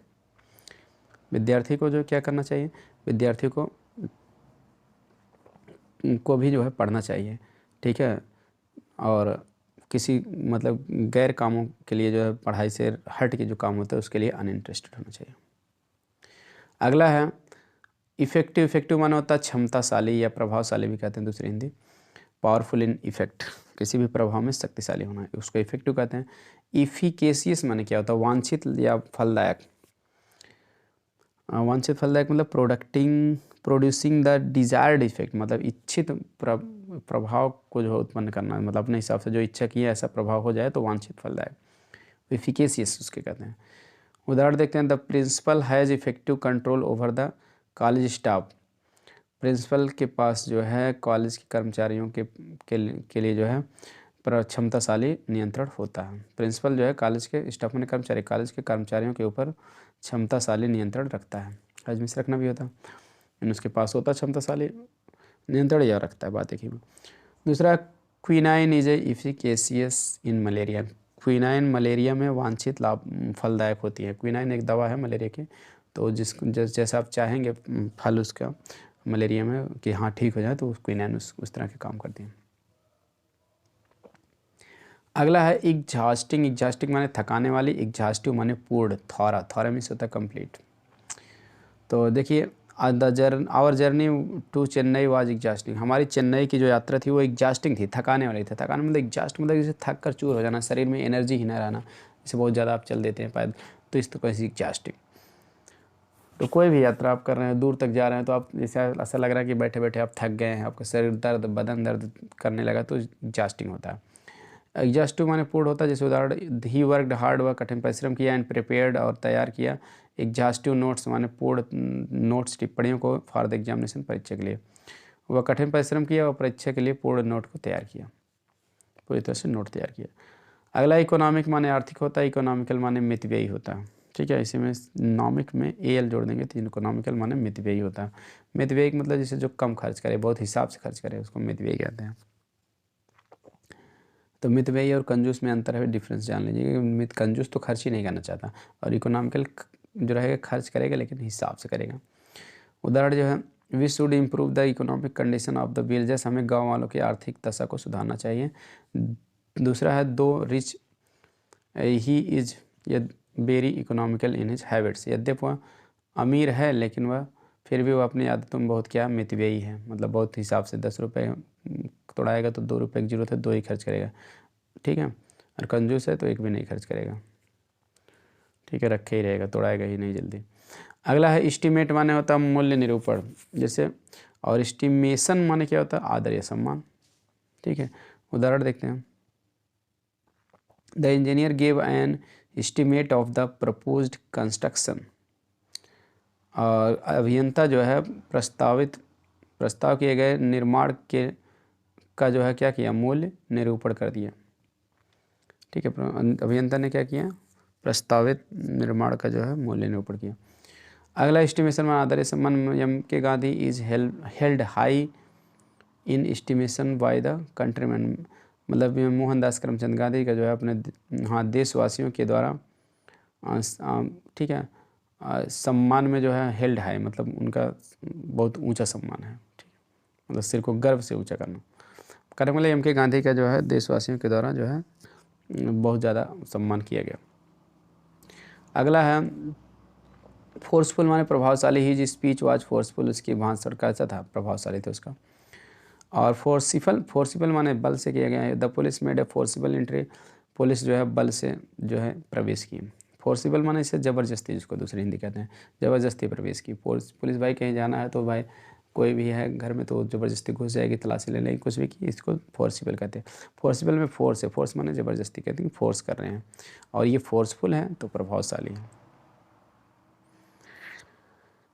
विद्यार्थी को जो क्या करना चाहिए, विद्यार्थी को भी जो है पढ़ना चाहिए। ठीक है, और किसी मतलब गैर कामों के लिए जो है, पढ़ाई से हट के जो काम होता है उसके लिए अनइंटरेस्टेड होना चाहिए। अगला है इफेक्टिव, इफेक्टिव माना होता है क्षमताशाली या प्रभावशाली भी कहते हैं दूसरी हिंदी, पावरफुल इन इफेक्ट, किसी भी प्रभाव में शक्तिशाली होना है, उसको इफेक्टिव कहते हैं। इफिकेशियस माने क्या होता है, वांछित या फलदायक, वांछित फलदायक मतलब प्रोड्यूसिंग द डिजायर्ड इफेक्ट, मतलब इच्छित प्रभाव को जो उत्पन्न करना, मतलब अपने हिसाब से जो इच्छा की है ऐसा प्रभाव हो जाए तो वांछित फलदायक, इफिकेशियस उसके कहते हैं। उदाहरण देखते हैं, the principal has effective control over the college staff, principal के पास जो है कॉलेज के कर्मचारियों के लिए जो है क्षमताशाली नियंत्रण होता है। प्रिंसिपल जो है कॉलेज के स्टाफ में कर्मचारी, कॉलेज के कर्मचारियों के ऊपर क्षमताशाली नियंत्रण रखता है, हजम से रखना भी होता है, उसके पास होता है क्षमताशाली नियंत्रण, या रखता है, बात एक ही में। दूसरा, quinine is a efficacious in malaria, quinine malaria में वांछित लाभ फलदायक होती है। क्विनाइन एक दवा है मलेरिया की, तो जैसा आप चाहेंगे फल उसका मलेरिया में कि हाँ ठीक हो जाए, तो क्विनाइन उस तरह के काम करती है। अगला है एग्जॉस्टिंग, एग्जॉस्टिंग माने थकाने वाली, एग्जॉस्टिव माने पूर्ण, थॉरा, थॉरा मीन्स होता है कंप्लीट। तो देखिए, our journey to Chennai was exhausting, हमारी चेन्नई की जो यात्रा थी वो एग्जॉस्टिंग थी, थकाने वाली थी। थकाने मतलब एग्जॉस्ट मतलब जैसे थक कर चूर हो जाना, शरीर में एनर्जी ही ना रहना, जैसे बहुत ज़्यादा आप चल देते हैं पैदल, तो इस तरह से एग्जॉस्टिंग। तो कोई भी यात्रा आप कर रहे हैं, दूर तक जा रहे हैं, तो आप जैसे ऐसा लग रहा है कि बैठे बैठे आप थक गए हैं, आपका शरीर दर्द, बदन दर्द करने लगा, तो एग्जॉस्टिंग होता है। एग्जॉस्टिव माने पूर्ण होता है, जैसे उदाहरण, ही वर्कड हार्ड, वह कठिन परिश्रम किया, एंड प्रिपेयर्ड और तैयार किया, एग्जॉस्टिव नोट्स माने पूर्ण नोट्स टिप्पणियों को फॉर द एग्जामिनेशन, परीक्षा के लिए, वह कठिन परिश्रम किया और परीक्षा के लिए पूर्ण नोट को तैयार किया, पूरी तरह से नोट तैयार किया। अगला इकोनॉमिक माने आर्थिक होता है, इकोनॉमिकल माने मितव्ययी होता है। ठीक है, इसी में नॉमिक में एल जोड़ देंगे तो इकोनॉमिकल माने मितव्ययी होता है। मितव्ययी मतलब जैसे जो कम खर्च करे, बहुत हिसाब से खर्च करे, उसको मितव्ययी कहते हैं। तो मितव्ययी और कंजूस में अंतर है, डिफरेंस जान लीजिए। कंजूस तो खर्च ही नहीं करना चाहता, और इकोनॉमिकल जो रहेगा खर्च करेगा लेकिन हिसाब से करेगा। उदाहरण जो है, we should improve the economic condition of the villages, हमें गाँव वालों की आर्थिक दशा को सुधारना चाहिए। दूसरा है, दो rich he is very economical in his habits, यद्यपि वह अमीर है लेकिन वह फिर भी वह अपनी आदतों में बहुत क्या, मितव्ययी है, मतलब बहुत हिसाब से 10 रुपये तोड़ाएगा तो 2 रुपये की जरूरत है, 2 ही खर्च करेगा। ठीक है, और कंजूस है तो एक भी नहीं खर्च करेगा। ठीक है, रखे ही रहेगा, तोड़ाएगा ही नहीं जल्दी। अगला है एस्टीमेट माने होता है मूल्य निरूपण, जैसे, और एस्टीमेशन माने क्या होता है, आदर या सम्मान। ठीक है, उदाहरण देखते हैं, the engineer gave an estimate of the proposed construction, और अभियंता जो है प्रस्ताव किए गए निर्माण का जो है क्या किया, मूल्य निरूपण कर दिया। ठीक है, अभियंता ने क्या किया, प्रस्तावित निर्माण का जो है मूल्य निरूपण किया। अगला एस्टिमेशन माने आदर्श सम्मान एम के Gandhi is held high in estimation by the countryman, मतलब मोहनदास करमचंद गांधी का जो है अपने देशवासियों के द्वारा ठीक है सम्मान में जो है हेल्ड हाई, मतलब उनका बहुत ऊंचा सम्मान है, ठीक है, मतलब सिर को गर्व से ऊंचा करना। मतलब एम के गांधी का जो है देशवासियों के द्वारा जो है बहुत ज़्यादा सम्मान किया गया। अगला है फोर्सफुल माने प्रभावशाली, ही जी स्पीच वाज फोर्सफुल, उसकी भाषण कैसा था, प्रभावशाली थे उसका। और फोर्सिबल माने बल से किया गया है। The police made a forcible entry, police जो है बल से जो है प्रवेश की। फोर्सिबल माने इसे ज़बरदस्ती, जिसको दूसरी हिंदी कहते हैं, ज़बरदस्ती प्रवेश की। पुलिस भाई कहीं जाना है तो भाई कोई भी है घर में तो ज़बरदस्ती घुस जाएगी, तलाशी ले लेगी, कुछ भी की, इसको फोर्सिबल कहते हैं। फोर्सिबल में फोर्स है, फोर्स माने ज़बरदस्ती कहते हैं, फोर्स कर रहे हैं, और ये फोर्सफुल है तो प्रभावशाली है।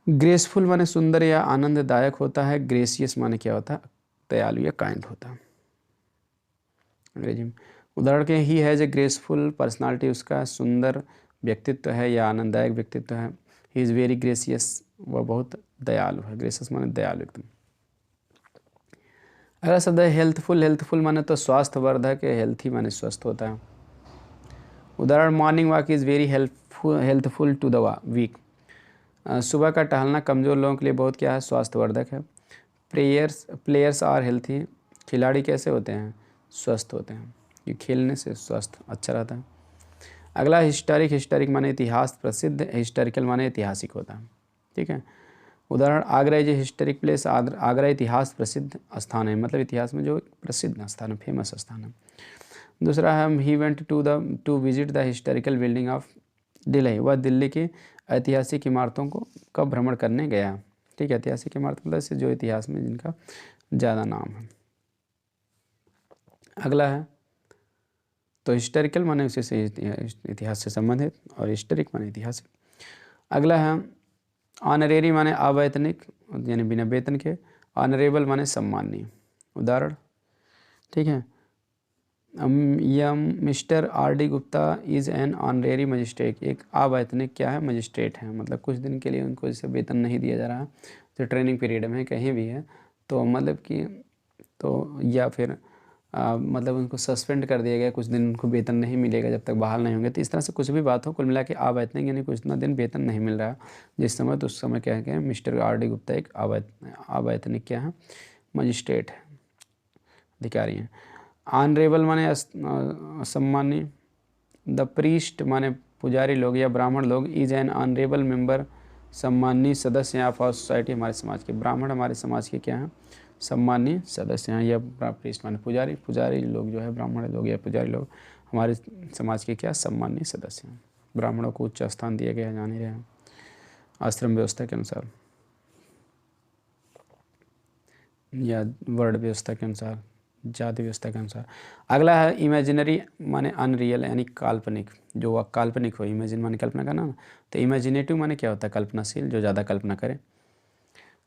ग्रेसफुल माने सुंदर या आनंददायक होता है। ग्रेसियस माने क्या होता है, दयालु या काइंड होता है अंग्रेजी में। उदाहरण के he has a graceful personality, उसका सुंदर व्यक्तित्व है या आनंददायक व्यक्तित्व है। ही इज़ वेरी ग्रेसियस, वह बहुत दयालु है। ग्रेसियस माने दयालु एकदम। अगला शब्द है हेल्थफुल। हेल्थफुल माने तो स्वास्थ्यवर्धक है, हेल्थी माने स्वस्थ होता है। उदाहरण morning walk is very healthful to the weak, सुबह का टहलना कमज़ोर लोगों के लिए बहुत क्या है, स्वास्थ्यवर्धक है। प्लेयर्स आर हेल्थी, खिलाड़ी कैसे होते हैं, स्वस्थ होते हैं, ये खेलने से स्वास्थ्य अच्छा रहता है। अगला हिस्टोरिक माने इतिहास प्रसिद्ध, हिस्टोरिकल माने ऐतिहासिक होता है, ठीक है। उदाहरण Agra is historic place, Agra इतिहास प्रसिद्ध स्थान है, मतलब इतिहास में जो प्रसिद्ध स्थान है, फेमस स्थान है। दूसरा है he went to visit the historical building of Delhi, वह दिल्ली की ऐतिहासिक इमारतों को का भ्रमण करने गया, ठीक है। ऐतिहासिक इमारत मतलब से जो इतिहास में जिनका ज़्यादा नाम है। अगला है तो हिस्टोरिकल माने उसी से इतिहास से संबंधित, और हिस्टोरिक माने ऐतिहासिक। अगला है ऑनरेरी माने अवैतनिक यानी बिना वेतन के, ऑनरेबल माने सम्माननीय। उदाहरण, ठीक है, um mister R D Gupta is an honorary magistrate, एक अवैतनिक क्या है, मजिस्ट्रेट है, मतलब कुछ दिन के लिए उनको जैसे वेतन नहीं दिया जा रहा, जो ट्रेनिंग पीरियड में कहीं भी है तो मतलब कि तो या फिर मतलब उनको सस्पेंड कर दिया गया, कुछ दिन उनको वेतन नहीं मिलेगा जब तक बहाल नहीं होंगे, तो इस तरह से कुछ भी बात हो, कुल मिला के अवैतनिक यानी कुछ इतना दिन वेतन नहीं मिल रहा जिस समय, तो उस समय क्या है, मिस्टर आर डी गुप्ता एक अवैतनिक क्या है, मजिस्ट्रेट है, अधिकारी हैं। ऑनरेबल माने सम्मानी, द प्रीस्ट माने पुजारी लोग या ब्राह्मण लोग, इज एन ऑनरेबल मेंबर, सम्मानी सदस्य ऑफ आवर सोसाइटी, हमारे समाज के ब्राह्मण हमारे समाज के क्या हैं, सम्मानीय सदस्य हैं। या प्रीस्ट माने पुजारी लोग जो है, ब्राह्मण लोग या पुजारी लोग हमारे समाज के क्या, सम्मानीय सदस्य हैं। ब्राह्मणों को उच्च स्थान दिया गया है, जान ही रहे हैं, आश्रम व्यवस्था के अनुसार या वर्ण व्यवस्था के अनुसार, जाति व्यवस्था के अनुसार। अगला है इमेजिनरी माने अनरियल यानी काल्पनिक, जो वह काल्पनिक हो, इमेजिन माने कल्पना करना ना, तो इमेजिनेटिव माने क्या होता है, कल्पनाशील, जो ज़्यादा कल्पना करे।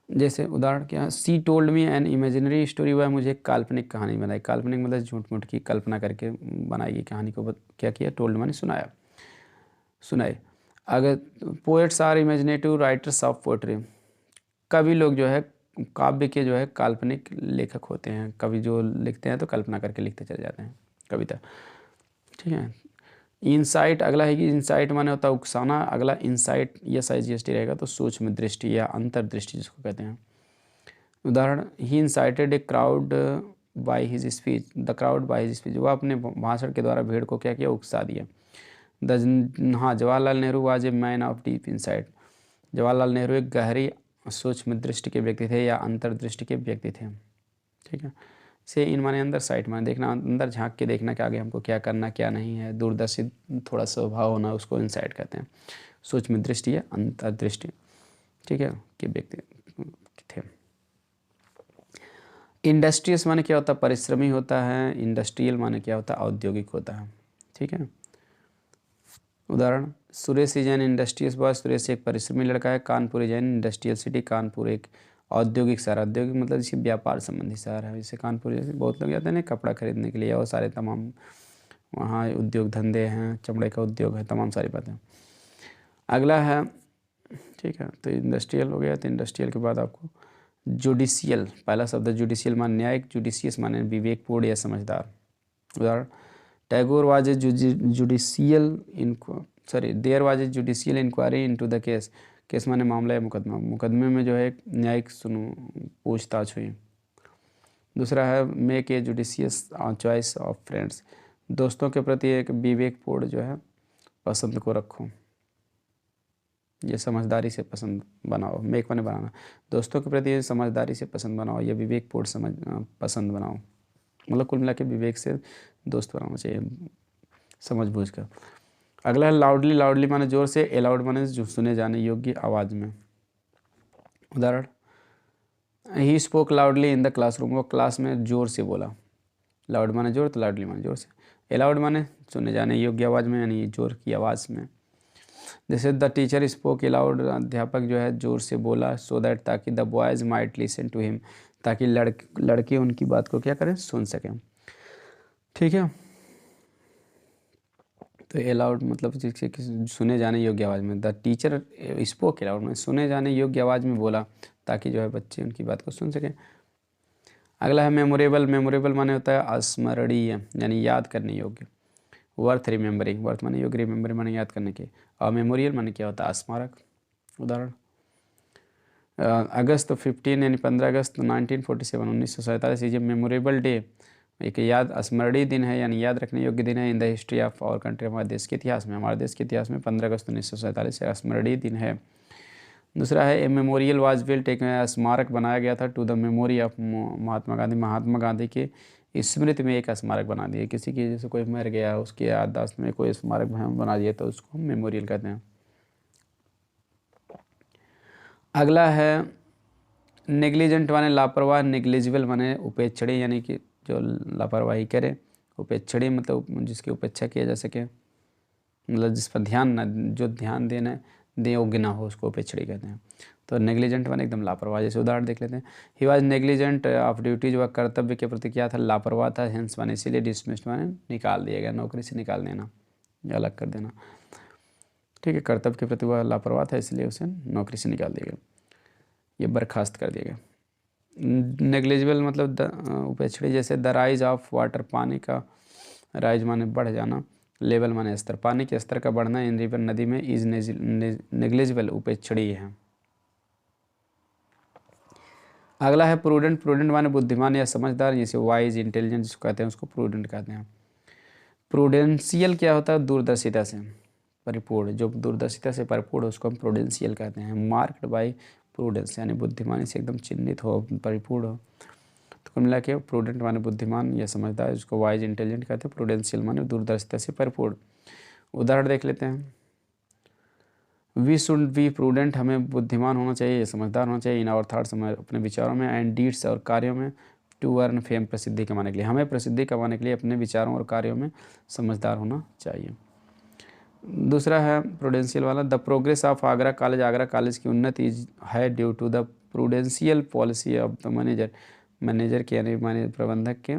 जैसे उदाहरण क्या, सी told me an imaginary story, वह मुझे एक काल्पनिक कहानी बनाई। काल्पनिक मतलब झूठ मूठ की कल्पना करके बनाई गई कहानी को क्या किया, टोल्ड माने सुनाए। अगर poets are imaginative writers of poetry, कवि लोग जो है काव्य के जो है काल्पनिक लेखक होते हैं, कवि जो लिखते हैं तो कल्पना करके लिखते चले जाते हैं कविता, ठीक है। इंसाइट, अगला है कि इंसाइट माने होता है उकसाना, अगला इंसाइट SIGST रहेगा तो सूक्ष्म दृष्टि या अंतर्दृष्टि जिसको कहते हैं। उदाहरण, he incited a crowd by his speech, the crowd by his speech, वह अपने भाषण के द्वारा भीड़ को क्या किया, उकसा दिया। Jawaharlal Nehru was a man of deep insight, Jawaharlal Nehru एक गहरी सूक्ष्म दृष्टि के व्यक्ति थे या अंतर्दृष्टि के व्यक्ति थे, ठीक है। से इन माने अंदर, साइट माने देखना, अंदर झांक के देखना कि आगे हमको क्या करना क्या नहीं है, दूरदर्शी थोड़ा स्वभाव होना, उसको इनसाइट कहते हैं। सूक्ष्म दृष्टि या अंतर्दृष्टि, ठीक है, के व्यक्ति थे। इंडस्ट्रियस माने क्या होता है, परिश्रमी होता है। इंडस्ट्रियल माने क्या होता है, औद्योगिक होता है, ठीक है। उदाहरण, Suresh is an industrious boy, Suresh एक परिश्रमी लड़का है। Kanpur is an industrial city, Kanpur एक औद्योगिक शहर, औद्योगिक मतलब जैसे व्यापार संबंधी शहर है। जैसे कानपुर जैसे बहुत लोग जाते हैं ना कपड़ा खरीदने के लिए और सारे तमाम वहाँ उद्योग धंधे हैं, चमड़े का उद्योग है, तमाम सारी बातें। अगला है, ठीक है, तो इंडस्ट्रियल हो गया। तो इंडस्ट्रियल के बाद आपको जुडिशियल, पहला शब्द जुडिशियल माने न्यायिक, जुडिशियस माने विवेकपूर्ण या समझदार। उदाहरण, Tagore was a judicial there was a judicial inquiry into the case. Case माने मामला या मुकदमा, मुकदमे में जो है एक न्यायिक पूछताछ हुई। दूसरा है make a judicious choice of friends, दोस्तों के प्रति एक विवेकपूर्ण जो है पसंद को रखो, ये समझदारी से पसंद बनाओ। मेक माने बनाना, दोस्तों के प्रति समझदारी से पसंद बनाओ या विवेकपूर्ण पसंद बनाओ, मतलब कुल मिला के विवेक से दोस्त बनाना चाहिए, समझ बूझ कर। अगला है लाउडली, लाउडली माने जोर से, अलाउड माने जो सुने जाने योग्य आवाज़ में। उदाहरण, he spoke loudly in the classroom, वो क्लास में जोर से बोला। लाउड माने जोर, तो लाउडली माने जोर से। अलाउड माने सुने जाने योग्य आवाज़ में, यानी जोर की आवाज़ में। जैसे द टीचर स्पोक अलाउड, अध्यापक जो है जोर से बोला, सो दैट, ताकि the boys might listen to him, ताकि लड़के उनकी बात को क्या करें, सुन सकें। ठीक है, तो अलाउड मतलब सुने जाने योग्य आवाज़ में। द टीचर स्पोक अलाउड में सुने जाने योग्य आवाज़ में बोला, ताकि जो है बच्चे उनकी बात को सुन सकें। अगला है मेमोरेबल, मेमोरेबल माने होता है स्मरणीय, यानी याद करने योग्य। वर्थ रिमेंबरिंग, वर्थ माने योग्य, रिमेंबरिंग माने याद करने के, और मेमोरियल माने क्या होता है, स्मारक। उदाहरण, अगस्त 15 यानी 15 अगस्त 1947 1947 इज ए मेमोरेबल डे, एक याद स्मरणीय दिन है, यानी याद रखने योग्य दिन है। In the history of our country, हमारे देश के इतिहास में, हमारे देश के इतिहास में 15 अगस्त 1947 स्मरणीय दिन है। दूसरा है ए मेमोरियल वाज बिल्ट, एक स्मारक बनाया गया था, to the memory of Mahatma Gandhi, Mahatma Gandhi के स्मृति में एक स्मारक बना दिए। किसी की जैसे कोई मर गया, उसके याददाश्त में कोई स्मारक बना दिए, तो उसको मेमोरियल कहते हैं। अगला है नेग्लिजेंट माने लापरवाह, नेग्लिजिबल माने उपेक्षणीय, यानी कि जो लापरवाही करे। उपेक्षणीय मतलब जिसकी उपेक्षा किया जा सके, मतलब जिस पर ध्यान न, जो ध्यान देने दे योग्य ना हो, उसको उपेक्षणीय कहते हैं। तो नेग्लिजेंट माने एकदम लापरवाह। जैसे उदाहरण देख लेते हैं, he was negligent of duties, वह कर्तव्य के प्रति क्या था, लापरवाह था। हेंस माने इसीलिए, डिसमिस्ड माने निकाल दिया गया, नौकरी से निकाल देना या अलग कर देना। ठीक है, कर्तव्य के प्रति वह लापरवाह था, इसलिए उसे नौकरी से निकाल दिया गया, ये बर्खास्त कर दिया गया। नेग्लिजिबल मतलब उपेक्षणीय। जैसे द राइज ऑफ वाटर, पानी का राइज माने बढ़ जाना, लेवल माने स्तर, पानी के स्तर का बढ़ना इन रिवर नदी में इज नेग्लिजिबल, उपेक्षणीय है। अगला है प्रूडेंट, प्रूडेंट माने बुद्धिमान या समझदार, जैसे वाइज इंटेलिजेंट जिसको कहते हैं उसको प्रूडेंट कहते हैं। प्रूडेंशियल क्या होता है, दूरदर्शिता से परिपूर्ण, जो दूरदर्शिता से परिपूर्ण उसको हम प्रूडेंशियल कहते हैं। मार्क्ड बाई प्रूडेंस, यानी बुद्धिमानी से एकदम चिन्हित हो, परिपूर्ण हो। तो कुल मिला के प्रूडेंट माने बुद्धिमान या समझदार, उसको वाइज इंटेलिजेंट कहते हैं। प्रूडेंशियल माने दूरदर्शिता से परिपूर्ण। उदाहरण देख लेते हैं, वी शुड बी प्रूडेंट, हमें बुद्धिमान होना चाहिए या समझदार होना चाहिए। इन आवर थॉट्स, हमें अपने विचारों में, एंड डीड्स और कार्यों में, टू अर्न फेम, प्रसिद्धि कमाने के लिए, हमें प्रसिद्धि कमाने के लिए अपने विचारों और कार्यों में समझदार होना चाहिए। दूसरा है प्रूडेंशियल वाला, the progress of Agra college, Agra college की उन्नति है due to the prudential policy of the manager, manager के यानी माने प्रबंधक के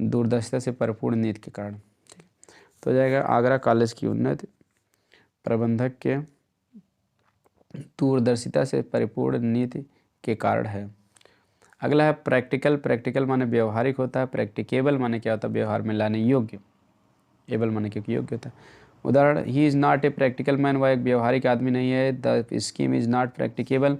दूरदर्शिता से परिपूर्ण नीति के कारण। ठीक है, तो हो जाएगा आगरा कॉलेज की उन्नति प्रबंधक के दूरदर्शिता से परिपूर्ण नीति के कारण है। अगला है प्रैक्टिकल, प्रैक्टिकल माने व्यवहारिक होता है। प्रैक्टिकेबल माने क्या होता है, व्यवहार में लाने योग्य। एबल माने क्योंकि योग्य होता है। उदाहरण, he is not a practical man, वह एक व्यवहारिक आदमी नहीं है। The scheme is not practicable,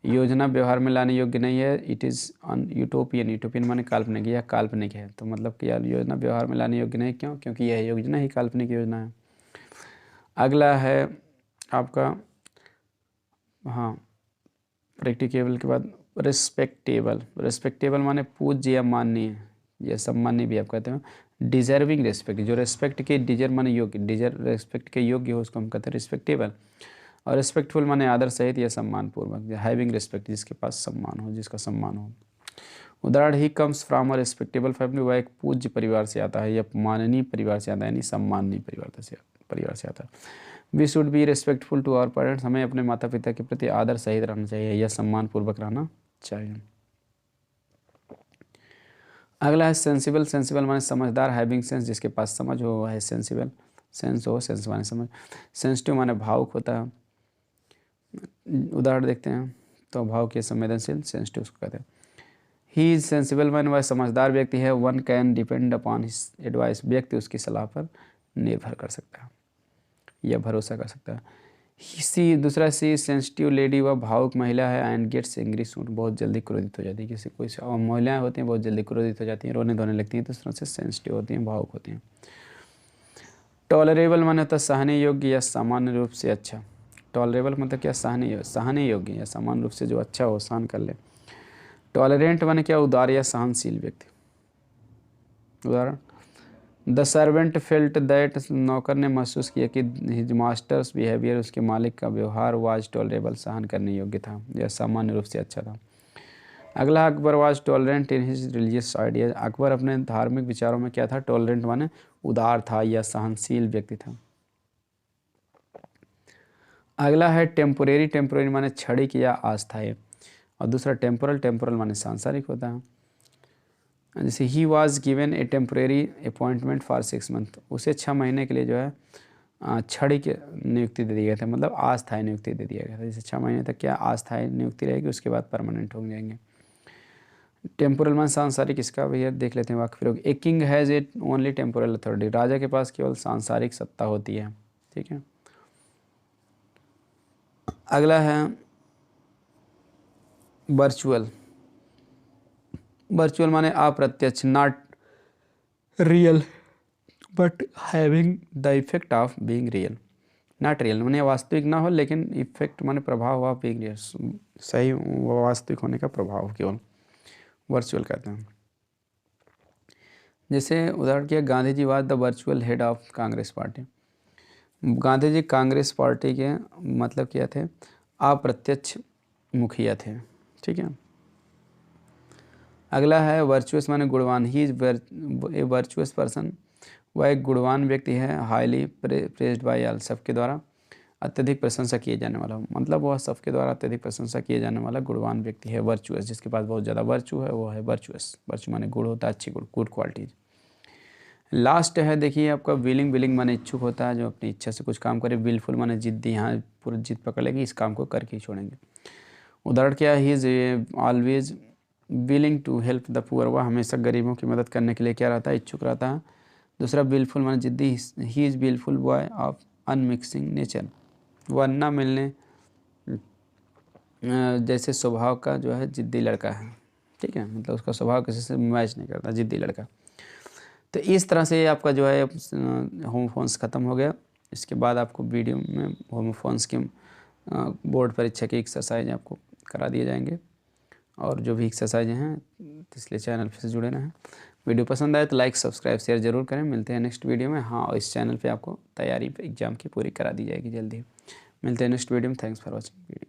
योजना व्यवहार में लाने योग्य नहीं है। It is an utopian, utopian माने काल्पनिक, यह काल्पनिक है। तो मतलब कि यार योजना व्यवहार में लाने योग्य नहीं, क्यों, क्योंकि यह योजना ही काल्पनिक योजना है। अगला है आपका, हाँ, प्रैक्टिकेबल के बाद रिस्पेक्टेबल, रिस्पेक्टेबल माने पूज्य या माननीय या सम्माननीय भी आप कहते हैं। डिजर्विंग रिस्पेक्ट, जो रिस्पेक्ट के डिजर्व माने योग्य, डिजर्व रिस्पेक्ट के योग्य हो उसको हम कहते हैं रिस्पेक्टेबल। और रिस्पेक्टफुल माने आदर सहित या सम्मानपूर्वक, हैविंग रिस्पेक्ट, जिसके पास सम्मान हो, जिसका सम्मान हो। उदाहरण, he comes from a respectable family, वह एक पूज्य परिवार से आता है या माननीय परिवार से आता है, यानी सम्माननीय परिवार से आता है। We should be respectful to our parents, हमें अपने माता पिता के प्रति आदर सहित रहना चाहिए या सम्मानपूर्वक रहना चाहिए। अगला है सेंसिबल। सेंसिबल माने समझदार, हैविंग सेंस, जिसके पास समझ हो वह है सेंसिबल। सेंस हो, सेंस माने समझ। सेंसिटिव माने भावुक होता है। उदाहरण देखते हैं तो भाव के संवेदनशील, सेंसिटिव उसको कहते हैं। ही इज सेंसिबल मैन, वह समझदार व्यक्ति है। One can depend upon his advice, व्यक्ति उसकी सलाह पर निर्भर कर सकता है या भरोसा कर सकता है। सी दूसरा, सी सेंसिटिव लेडी, वह भावुक महिला है। एंड गेट्स एंग्री सून, बहुत जल्दी क्रोधित हो जाती है किसी कोई। महिलाएं होती हैं बहुत जल्दी क्रोधित हो जाती हैं, रोने धोने लगती हैं, तो इस तरह से सेंसिटिव होती हैं, भावुक होती हैं। टॉलरेबल माने होता है सहने योग्य या सामान्य रूप से अच्छा। टॉलरेबल मतलब क्या, सहने योग्य या सामान्य रूप से जो अच्छा हो, सहन कर ले। टॉलरेंट माने क्या, उदार या सहनशील व्यक्ति। उदाहरण, द सर्वेंट फेल्ट दैट, नौकर ने महसूस किया कि हिज मास्टर्स बिहेवियर, उसके मालिक का व्यवहार, वाज टॉलरेबल, सहन करने योग्य था या सामान्य रूप से अच्छा था। अगला, Akbar was tolerant in his religious ideas, Akbar अपने धार्मिक विचारों में क्या था, टॉलरेंट माने उदार था या सहनशील व्यक्ति था। अगला है टेम्पोरेरी। टेम्पोरेरी माने क्षणिक या अस्थायी, और दूसरा टेम्पोरल। टेम्पोरल माने सांसारिक होता है। जैसे he was given A temporary appointment for 6 month, उसे 6 महीने के लिए जो है क्षणिक नियुक्ति दे दी गई थी, मतलब अस्थायी नियुक्ति दे दिया गया था। जैसे 6 महीने तक क्या अस्थायी नियुक्ति रहेगी, उसके बाद परमानेंट हो जाएंगे। टेम्पोरल मान सांसारिक, इसका भैया देख लेते हैं वाक्य प्रयोग। A king has a only temporal authority, राजा के पास केवल सांसारिक सत्ता होती है। ठीक है। अगला है वर्चुअल। वर्चुअल माने अप्रत्यक्ष, not real but having the effect of being real. Not real माने वास्तविक ना हो, लेकिन इफेक्ट माने प्रभाव ऑफ बीइंग रियल, सही वास्तविक होने का प्रभाव केवल वर्चुअल कहते हैं। जैसे उदाहरण किया, Gandhi ji was the virtual head of Congress party. Gandhi ji Congress party के मतलब क्या थे, अप्रत्यक्ष मुखिया थे। ठीक है। अगला है वर्चुअस माने गुणवान। He is a virtuous person, वह एक गुणवान व्यक्ति है। हाईली प्रेज्ड बाय ऑल, सबके द्वारा अत्यधिक प्रशंसा किए जाने वाला, मतलब वह सबके द्वारा अत्यधिक प्रशंसा किए जाने वाला गुणवान व्यक्ति है। वर्चुअस, जिसके पास बहुत ज़्यादा वर्चू है वो है वर्चुअस। वर्चू माने गुण होता है, अच्छी गुण, गुड क्वालिटीज। लास्ट है देखिए आपका विलिंग। विलिंग माने इच्छुक होता है, जो अपनी इच्छा से कुछ काम करे। विलफुल माने जिद्दी, यहाँ पूरी जिद पकड़ लेगी, इस काम को करके ही छोड़ेंगे। उदाहरण क्या है, he is always willing to help the poor, वह हमेशा गरीबों की मदद करने के लिए क्या रहता है, इच्छुक रहता है। दूसरा विलफुल माने जिद्दी, he is wilful boy of unmixing nature, वह ना मिलने जैसे स्वभाव का जो है जिद्दी लड़का है। ठीक है, मतलब उसका स्वभाव किसी से मैच नहीं करता, जिद्दी लड़का। तो इस तरह से आपका जो है होमोफोन्स ख़त्म हो गया। इसके बाद आपको वीडियो में होमोफोन्स के बोर्ड परीक्षा की एक्सरसाइज आपको करा दिए जाएंगे, और जो भी एक्सरसाइज हैं, इसलिए चैनल से जुड़े रहें। वीडियो पसंद आए तो लाइक सब्सक्राइब शेयर जरूर करें। मिलते हैं नेक्स्ट वीडियो में। हाँ, और इस चैनल पे आपको तैयारी एग्ज़ाम की पूरी करा दी जाएगी जल्दी। मिलते हैं नेक्स्ट वीडियो में। Thanks for watching video.